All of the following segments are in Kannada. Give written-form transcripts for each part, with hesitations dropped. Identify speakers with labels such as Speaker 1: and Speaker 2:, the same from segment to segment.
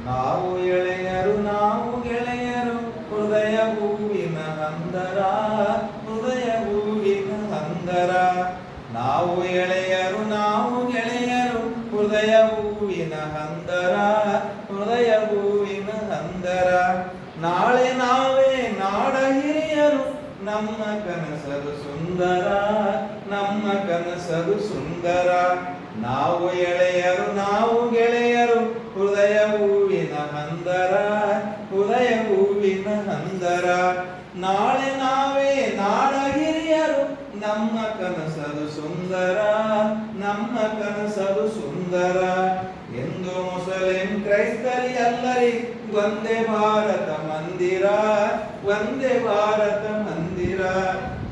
Speaker 1: ನಾವು ಎಳೆಯರು ನಾವು ಗೆಳೆಯರು ಹೃದಯ ಹೂವಿನ ಹಂದರ, ಹೃದಯ ಹೂವಿನ ಹಂದರ. ನಾವು ಎಳೆಯರು ನಾವು ಗೆಳೆಯರು ಹೃದಯ ಹೂವಿನ ಹಂದರ, ಹೃದಯ ಹೂವಿನ ಹಂದರ. ನಾಳೆ ನಾವೇ ನಾಡ ಹಿರಿಯರು ನಮ್ಮ ಕನಸದು ಸುಂದರ, ನಮ್ಮ ಕನಸದು ಸುಂದರ. ನಾವು ಎಳೆಯರು ನಾವು ಗೆಳೆಯರು ಹೃದಯ ಹೂವಿನ ಹಂದರ, ಹೃದಯ ಹೂವಿನ ಹಂದರ. ನಾಳೆ ನಾವೇ ನಾಡ ಹಿರಿಯರು ನಮ್ಮ ಕನಸದು ಸುಂದರ, ನಮ್ಮ ಕನಸದು ಸುಂದರ. ಎಂದು ಮುಸ್ಲಿಂ ಕ್ರೈಸ್ತರಿ ಅಲ್ಲರಿ ವಂದೇ ಭಾರತ ಮಂದಿರ, ವಂದೇ ಭಾರತ ಮಂದಿರ.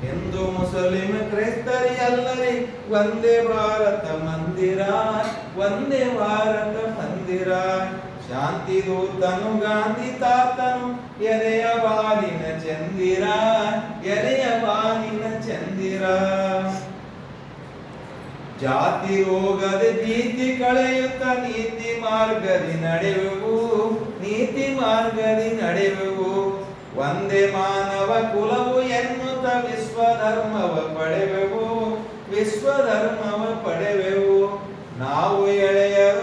Speaker 1: ಎಂದು ಮುಸ್ಲಿಂ ಕ್ರೈಸ್ತರಿ ಅಲ್ಲರಿ ವಂದೇ ಭಾರತ ಮಂದಿರ, ವಂದೇ ಭಾರತ ಮಂದಿರ. ಶಾಂತಿ ದೂತನು ಗಾಂಧಿ ತಾತನು ಎದೆಯ ಬಾಲಿನ ಚಂದಿರ, ಎದೆಯ ಬಾಲಿನ ಚಂದಿರ. ಜಾತಿ ರೋಗದ ಭೀತಿ ಕಳೆಯುತ್ತ ನೀತಿ ಮಾರ್ಗದಿ ನಡೆಯುವು, ನೀತಿ ಮಾರ್ಗದಿ ನಡೆಯುವು. ಒಂದೇ ಮಾನವ ಕುಲವು ಎನ್ನುತ್ತ ವಿಶ್ವಧರ್ಮವ ಪಡೆವೆವು, ವಿಶ್ವಧರ್ಮವ ಪಡೆವೆವು. ನಾವು ಎಳೆಯರು